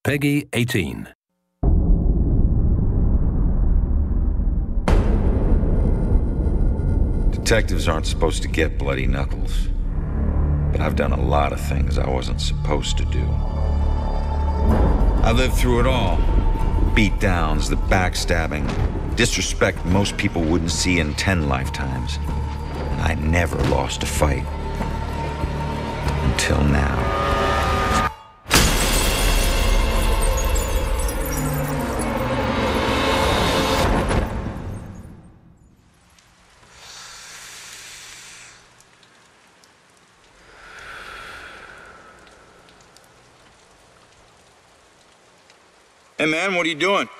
Peggy 18. Detectives aren't supposed to get bloody knuckles. But I've done a lot of things I wasn't supposed to do. I lived through it all. Beatdowns, the backstabbing, disrespect most people wouldn't see in 10 lifetimes. And I never lost a fight. Until now. Hey man, what are you doing?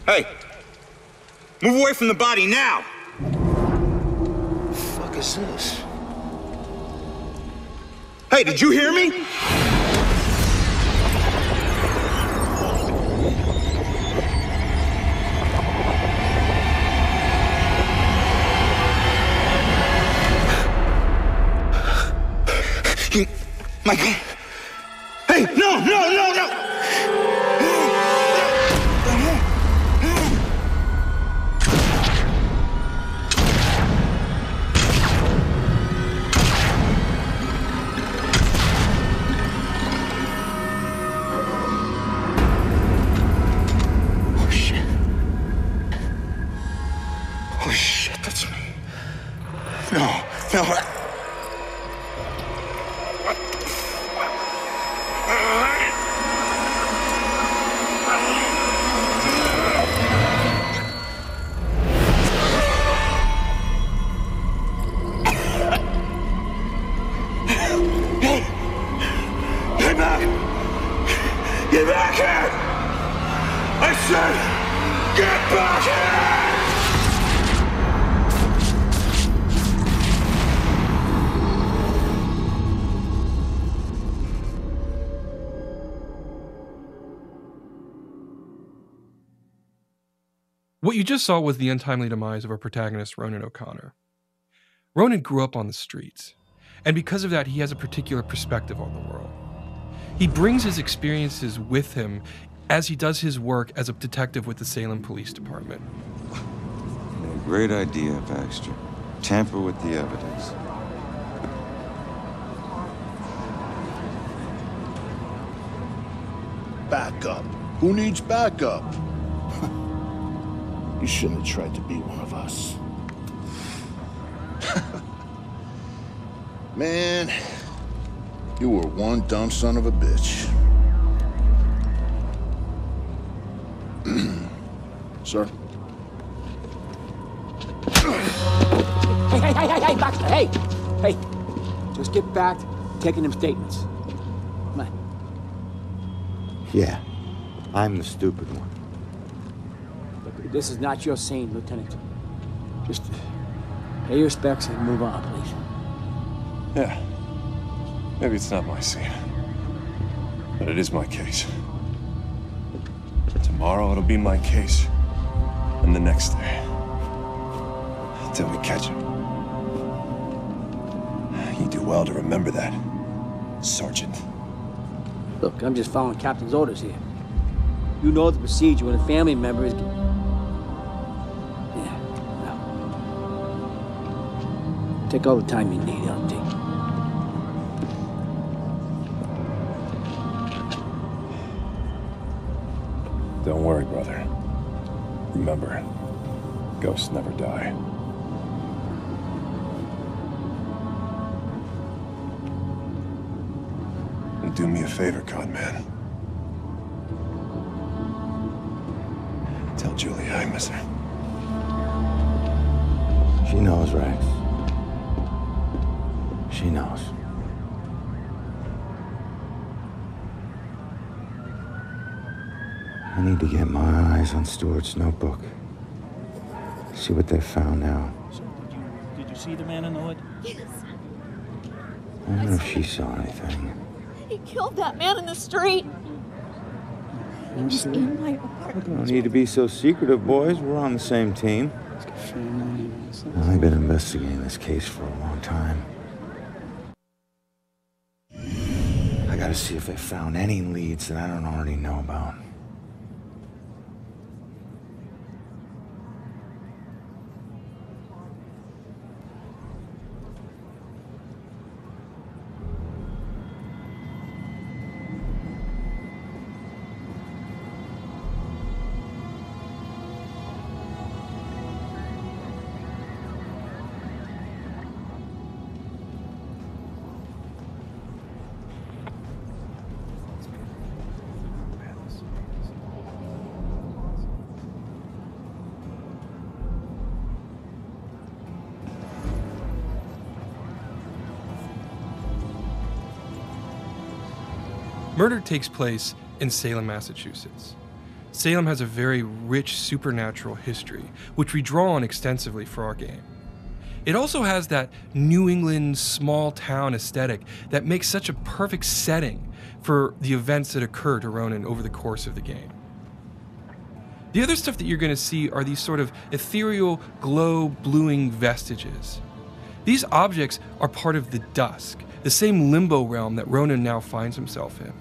Hey! Move away from the body now! What the fuck is this? Hey, did you hear me? My God! Hey, no! Oh shit, that's me. No. Get back here! I said, get back here! What you just saw was the untimely demise of our protagonist, Ronan O'Connor. Ronan grew up on the streets, and because of that, he has a particular perspective on the world. He brings his experiences with him as he does his work as a detective with the Salem Police Department. A great idea, Baxter. Tamper with the evidence. Backup. Who needs backup? You shouldn't have tried to be one of us. Man, you were one dumb son of a bitch. Sir? Hey, Baxter, hey! Hey, just get back to taking them statements. Come on. Yeah, I'm the stupid one. Look, this is not your scene, Lieutenant. Just pay your respects and move on, please. Yeah. Maybe it's not my scene. But it is my case. Tomorrow it'll be my case. And the next day. Until we catch him. You do well to remember that, Sergeant. Look, I'm just following Captain's orders here. You know the procedure when a family member is... Yeah, well... Take all the time you need, LT. Don't worry, brother. Remember, ghosts never die. And do me a favor, Conman. Tell Julia I miss her. She knows, Rex. She knows. I need to get my eyes on Stewart's notebook. See what they found now. So, did you see the man in the hood? Yes. I don't know if she saw anything. He killed that man in the street. He was in my apartment. Don't need to be so secretive, boys. We're on the same team. I've been investigating this case for a long time. gotta see if they found any leads that I don't already know about. Murder takes place in Salem, Massachusetts. Salem has a very rich supernatural history, which we draw on extensively for our game. It also has that New England small town aesthetic that makes such a perfect setting for the events that occur to Ronan over the course of the game. The other stuff that you're going to see are these sort of ethereal, glow-bluing vestiges. These objects are part of the dusk, the same limbo realm that Ronan now finds himself in.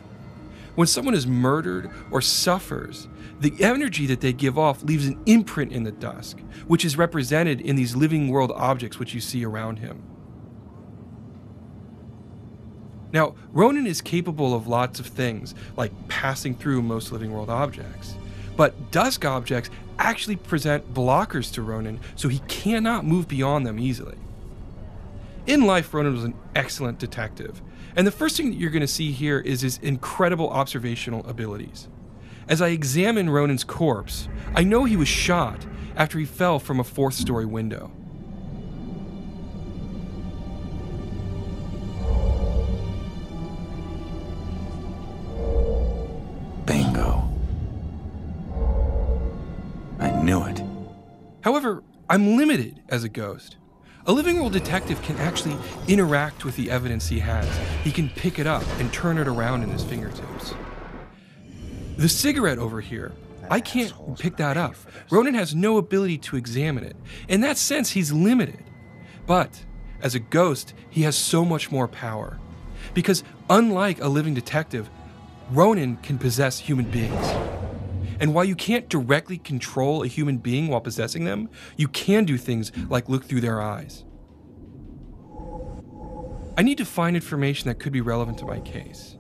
When someone is murdered or suffers, the energy that they give off leaves an imprint in the dusk, which is represented in these living world objects which you see around him. Now, Ronan is capable of lots of things, like passing through most living world objects, but dusk objects actually present blockers to Ronan, so he cannot move beyond them easily. In life, Ronan was an excellent detective, and the first thing that you're going to see here is his incredible observational abilities. As I examine Ronan's corpse, I know he was shot after he fell from a 4th-story window. Bingo. I knew it. However, I'm limited as a ghost. A living world detective can actually interact with the evidence he has. He can pick it up and turn it around in his fingertips. The cigarette over here, I can't pick that up. Ronan has no ability to examine it. In that sense, he's limited. But as a ghost, he has so much more power. Because unlike a living detective, Ronan can possess human beings. And while you can't directly control a human being while possessing them, you can do things like look through their eyes. I need to find information that could be relevant to my case.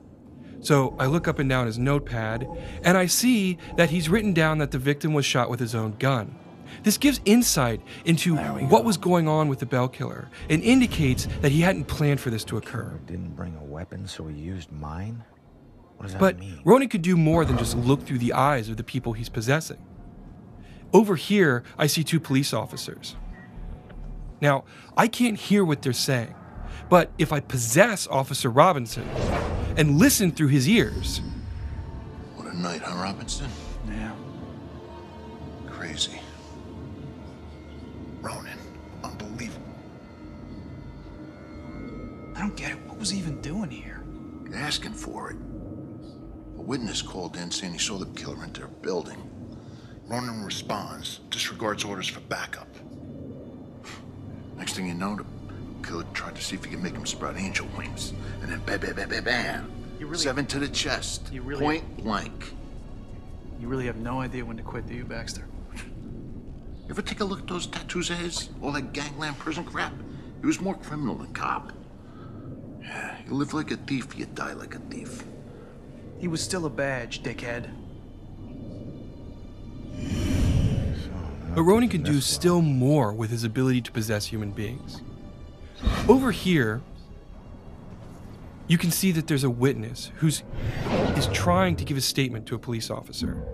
So I look up and down his notepad, and I see that he's written down that the victim was shot with his own gun. This gives insight into what was going on with the Bell Killer, and indicates that he hadn't planned for this to occur. Didn't bring a weapon, so he used mine? What does that But mean? Ronan could do more than just look through the eyes of the people he's possessing. Over here, I see 2 police officers. Now, I can't hear what they're saying, but if I possess Officer Robinson and listen through his ears... What a night, huh, Robinson? Yeah. Crazy. Ronan, unbelievable. I don't get it. What was he even doing here? You're asking for it. A witness called in saying he saw the killer enter their building. Ronan responds, disregards orders for backup. Next thing you know, the killer tried to see if he could make him sprout angel wings. And then bam, bam, bam, bam, bam. 7 to the chest. Point blank. You really have no idea when to quit, do you, Baxter? You ever take a look at those tattoos of his? All that gangland prison crap? He was more criminal than cop. Yeah, you live like a thief, you die like a thief. He was still a badge, dickhead. But Ronan can do still more with his ability to possess human beings. Over here, you can see that there's a witness who is trying to give a statement to a police officer.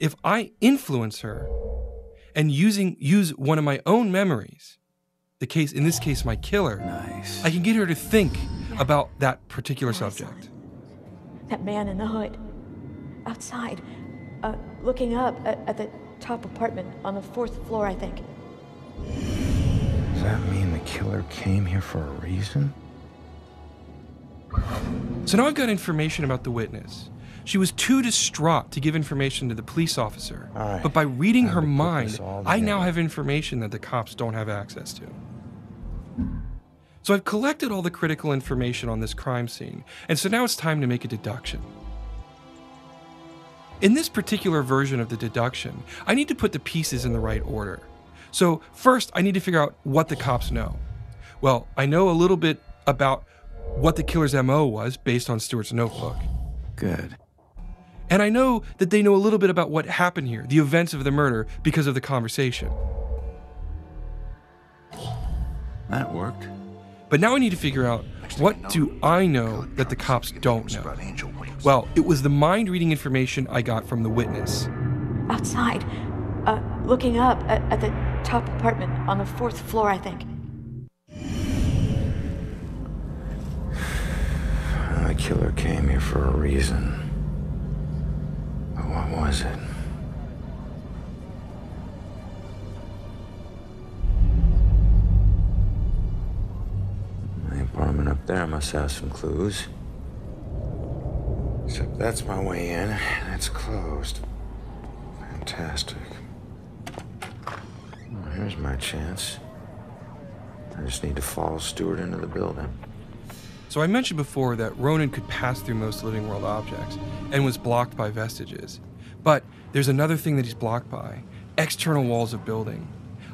If I influence her and use one of my own memories, in this case my killer, I can get her to think about that particular subject. That man in the hood, outside, looking up at the top apartment on the 4th floor, I think. Does that mean the killer came here for a reason? So now I've got information about the witness. She was too distraught to give information to the police officer, but by reading her mind, I now have information that the cops don't have access to. So I've collected all the critical information on this crime scene, and so now it's time to make a deduction. In this particular version of the deduction, I need to put the pieces in the right order. So first, I need to figure out what the cops know. Well, I know a little bit about what the killer's MO was based on Stewart's notebook. Good. And I know that they know a little bit about what happened here, the events of the murder, because of the conversation. That worked. But now I need to figure out, what do I know that the cops don't know? Well, it was the mind-reading information I got from the witness. Outside, looking up at the top apartment on the 4th floor, I think. The killer came here for a reason. But what was it? The apartment up there must have some clues. Except that's my way in, and it's closed. Fantastic. Well, here's my chance. I just need to follow Stewart into the building. So I mentioned before that Ronan could pass through most living world objects and was blocked by vestiges. But there's another thing that he's blocked by: external walls of building.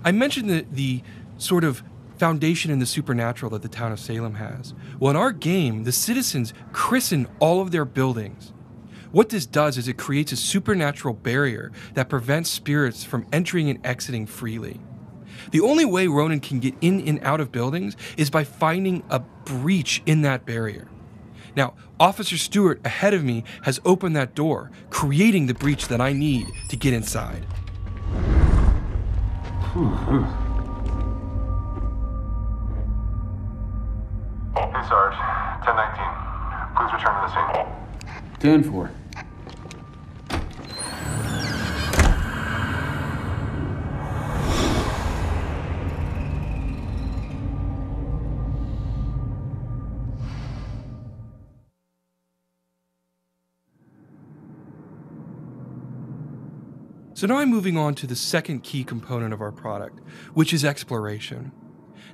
I mentioned the sort of foundation in the supernatural that the town of Salem has. Well, in our game, the citizens christen all of their buildings. What this does is it creates a supernatural barrier that prevents spirits from entering and exiting freely. The only way Ronan can get in and out of buildings is by finding a breach in that barrier. Now, Officer Stewart ahead of me has opened that door, creating the breach that I need to get inside. Hey, Sarge. 1019. Please return to the scene. 10-4. So now I'm moving on to the second key component of our product, which is exploration.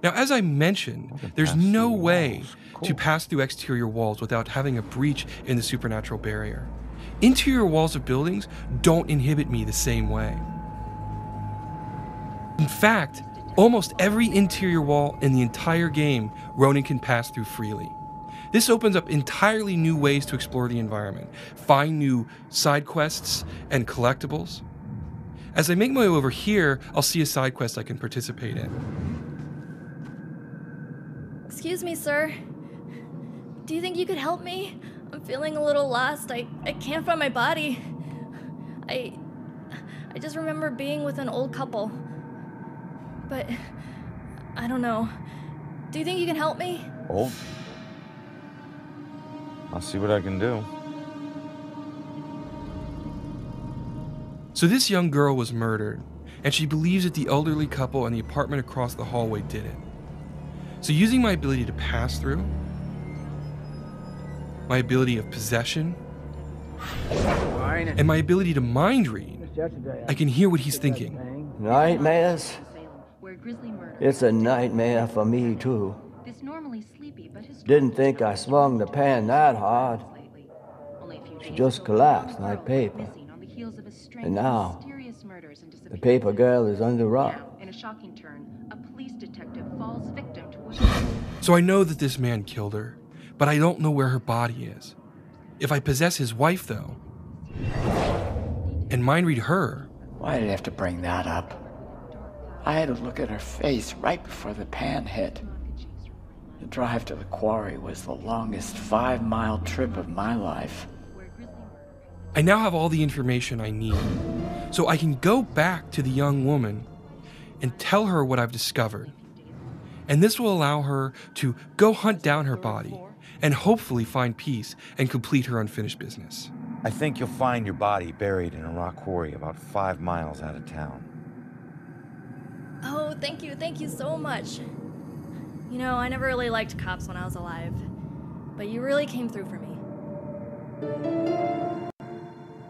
Now, as I mentioned, there's no way to pass through exterior walls without having a breach in the supernatural barrier. Interior walls of buildings don't inhibit me the same way. In fact, almost every interior wall in the entire game, Ronan can pass through freely. This opens up entirely new ways to explore the environment, find new side quests and collectibles. As I make my way over here, I'll see a side quest I can participate in. Excuse me, sir. Do you think you could help me? I'm feeling a little lost. I can't find my body. I just remember being with an old couple. But I don't know. Do you think you can help me? Old? I'll see what I can do. So this young girl was murdered, and she believes that the elderly couple in the apartment across the hallway did it. So using my ability to pass through, my ability of possession, and my ability to mind read, I can hear what he's thinking. Nightmares? It's a nightmare for me, too. Didn't think I swung the pan that hard. She just collapsed like paper. And now, the paper girl is under rock. So I know that this man killed her, but I don't know where her body is. If I possess his wife, though, and mind read her... Why did I have to bring that up? I had to look at her face right before the pan hit. The drive to the quarry was the longest 5-mile trip of my life. I now have all the information I need, so I can go back to the young woman and tell her what I've discovered. And this will allow her to go hunt down her body and hopefully find peace and complete her unfinished business. I think you'll find your body buried in a rock quarry about 5 miles out of town. Oh, thank you so much. You know, I never really liked cops when I was alive, but you really came through for me.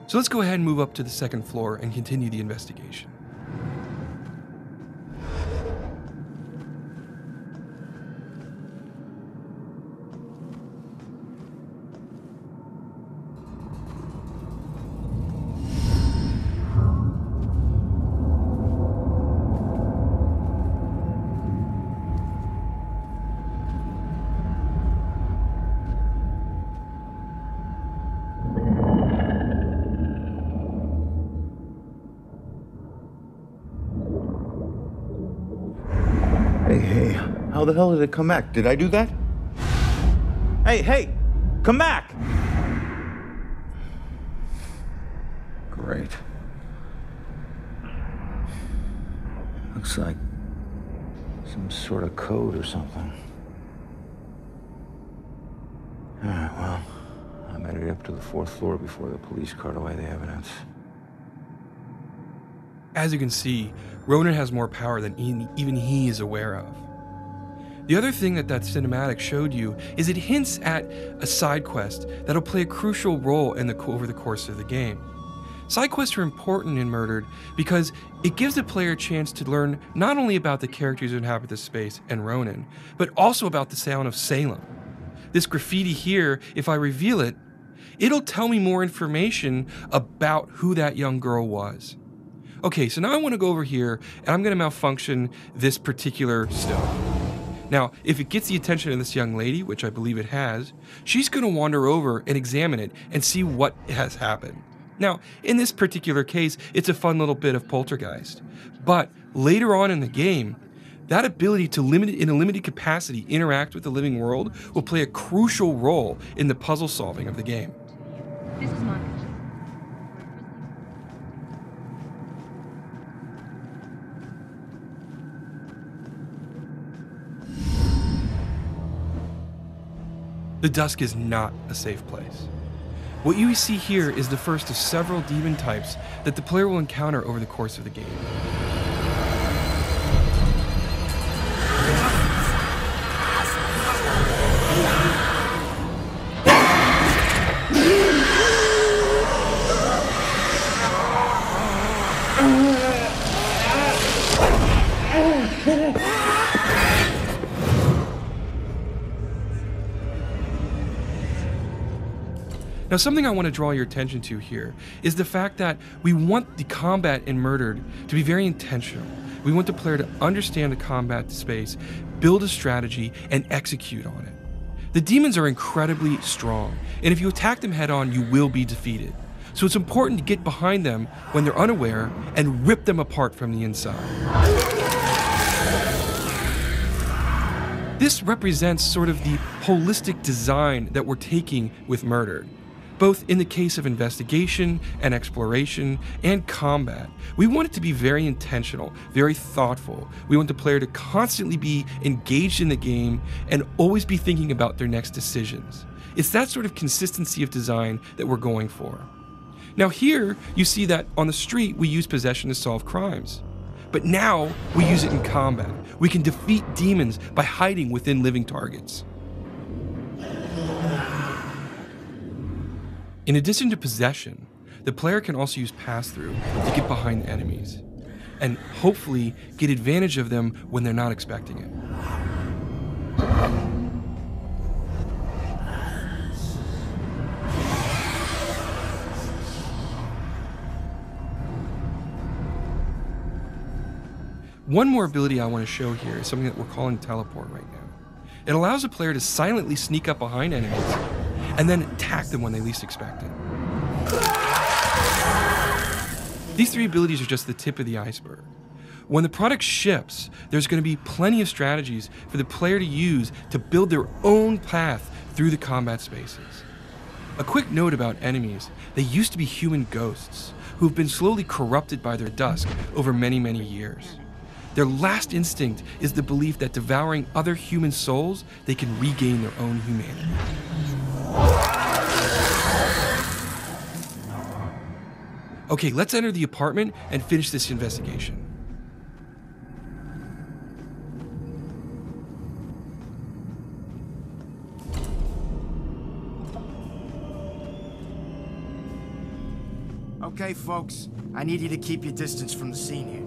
So let's go ahead and move up to the second floor and continue the investigation. Hey, how the hell did it come back? Did I do that? Hey, come back! Great. Looks like some sort of code or something. Alright, well, I made it up to the 4th floor before the police cart away the evidence. As you can see, Ronan has more power than even he is aware of. The other thing that cinematic showed you is it hints at a side quest that'll play a crucial role over the course of the game. Side quests are important in Murdered because it gives the player a chance to learn not only about the characters who inhabit this space and Ronan, but also about the town of Salem. This graffiti here, if I reveal it, it'll tell me more information about who that young girl was. Okay, so now I want to go over here and I'm going to malfunction this particular stone. Now, if it gets the attention of this young lady, which I believe it has, she's going to wander over and examine it and see what has happened. Now, in this particular case, it's a fun little bit of poltergeist. But later on in the game, that ability to in a limited capacity interact with the living world will play a crucial role in the puzzle solving of the game. This is Monica. The dusk is not a safe place. What you see here is the first of several demon types that the player will encounter over the course of the game. Now, something I want to draw your attention to here is the fact that we want the combat in Murdered to be very intentional. We want the player to understand the combat space, build a strategy, and execute on it. The demons are incredibly strong, and if you attack them head on, you will be defeated. So it's important to get behind them when they're unaware and rip them apart from the inside. This represents sort of the holistic design that we're taking with Murdered. Both in the case of investigation and exploration and combat, we want it to be very intentional, very thoughtful. We want the player to constantly be engaged in the game and always be thinking about their next decisions. It's that sort of consistency of design that we're going for. Now here, you see that on the street, we use possession to solve crimes. But now, we use it in combat. We can defeat demons by hiding within living targets. In addition to possession, the player can also use pass-through to get behind enemies, and hopefully get advantage of them when they're not expecting it. One more ability I want to show here is something that we're calling teleport right now. It allows a player to silently sneak up behind enemies and then attack them when they least expect it. These three abilities are just the tip of the iceberg. When the product ships, there's going to be plenty of strategies for the player to use to build their own path through the combat spaces. A quick note about enemies: they used to be human ghosts who have been slowly corrupted by their dusk over many, many years. Their last instinct is the belief that devouring other human souls, they can regain their own humanity. Okay, let's enter the apartment and finish this investigation. Okay, folks, I need you to keep your distance from the scene here.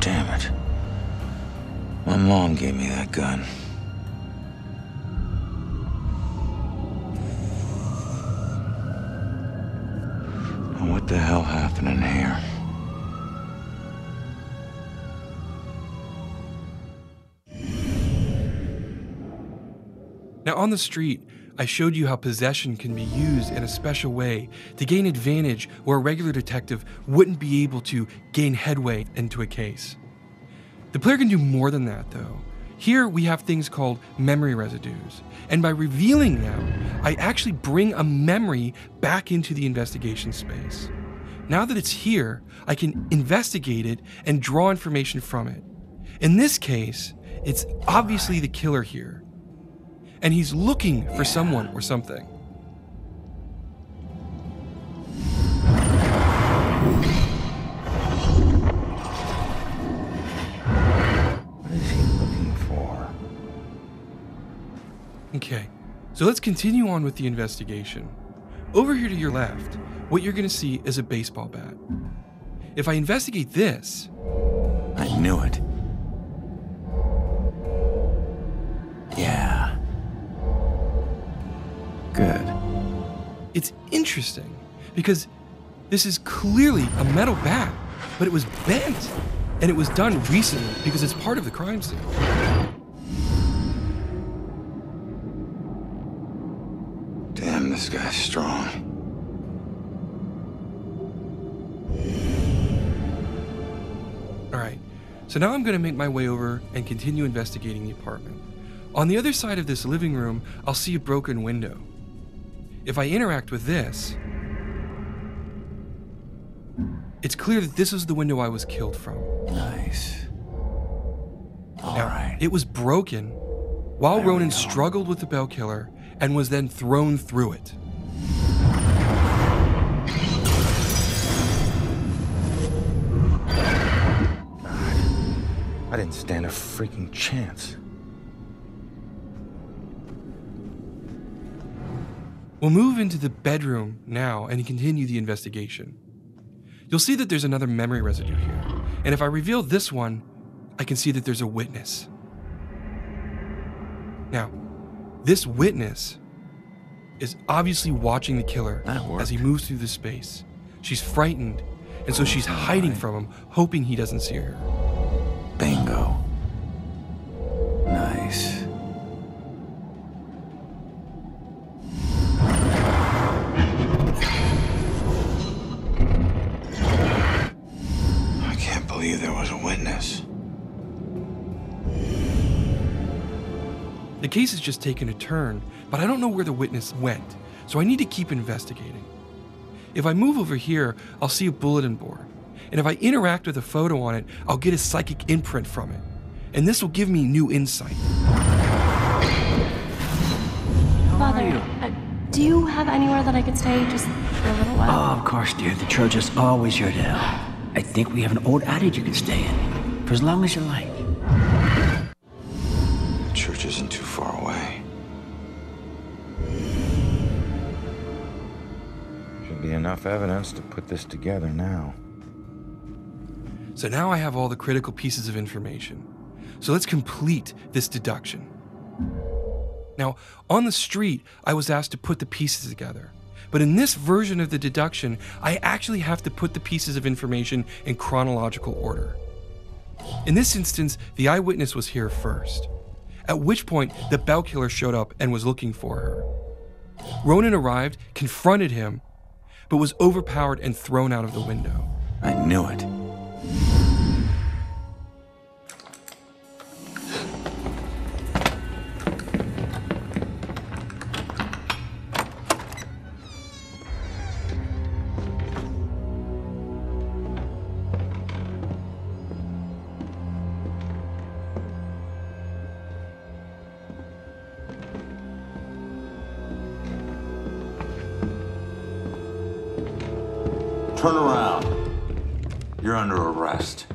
Damn it. My mom gave me that gun. happening here? Now, on the street, I showed you how possession can be used in a special way to gain advantage where a regular detective wouldn't be able to gain headway into a case. The player can do more than that, though. Here we have things called memory residues, and by revealing them, I actually bring a memory back into the investigation space. Now that it's here, I can investigate it and draw information from it. In this case, it's obviously the killer here, and he's looking for someone or something. What is he looking for? Okay, so let's continue on with the investigation. Over here to your left, what you're going to see is a baseball bat. If I investigate this... I knew it. Yeah. Good. It's interesting because this is clearly a metal bat, but it was bent, and it was done recently because it's part of the crime scene. Damn, this guy's strong. All right, so now I'm going to make my way over and continue investigating the apartment. On the other side of this living room, I'll see a broken window. If I interact with this, it's clear that this is the window I was killed from. Nice. All right. It was broken while Ronan struggled with the bell killer and was then thrown through it. I didn't stand a freaking chance. We'll move into the bedroom now and continue the investigation. You'll see that there's another memory residue here, and if I reveal this one, I can see that there's a witness. Now, this witness is obviously watching the killer as he moves through the space. She's frightened, and so she's hiding from him, hoping he doesn't see her. Bingo. Nice. I can't believe there was a witness. The case has just taken a turn, but I don't know where the witness went, so I need to keep investigating. If I move over here, I'll see a bulletin board, and if I interact with a photo on it, I'll get a psychic imprint from it, and this will give me new insight. Father, do you have anywhere that I could stay just for a little while? Oh, of course, dear. The church is always your to help. I think we have an old attic you can stay in, for as long as you like. The church isn't too far away. Should be enough evidence to put this together now. So now I have all the critical pieces of information. So let's complete this deduction. Now, on the street, I was asked to put the pieces together. But in this version of the deduction, I actually have to put the pieces of information in chronological order. In this instance, the eyewitness was here first, at which point the bell killer showed up and was looking for her. Ronan arrived, confronted him, but was overpowered and thrown out of the window. I knew it. Turn around. You're under arrest.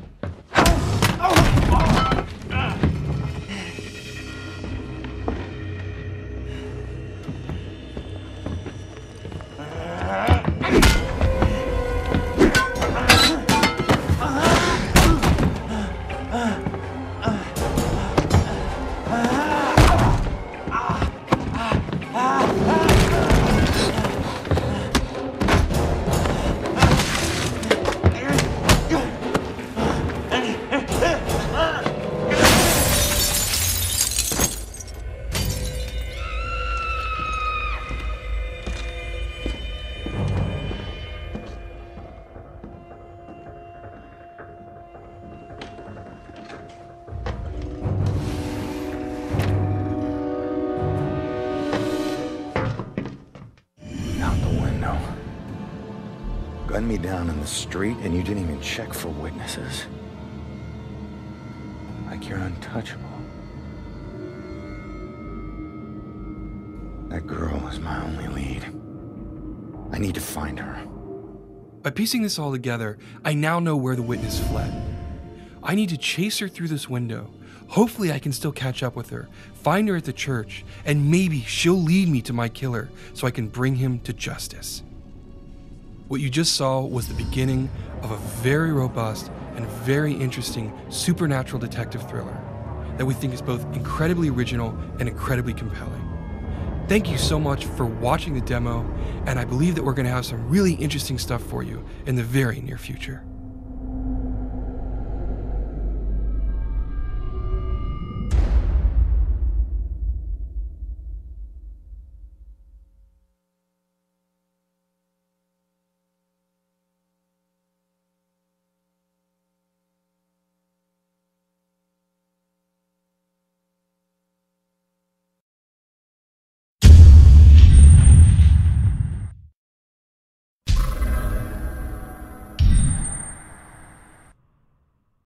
Gunned me down in the street and you didn't even check for witnesses. Like you're untouchable. That girl is my only lead. I need to find her. By piecing this all together, I now know where the witness fled. I need to chase her through this window. Hopefully I can still catch up with her, find her at the church, and maybe she'll lead me to my killer so I can bring him to justice. What you just saw was the beginning of a very robust and very interesting supernatural detective thriller that we think is both incredibly original and incredibly compelling. Thank you so much for watching the demo, and I believe that we're going to have some really interesting stuff for you in the very near future.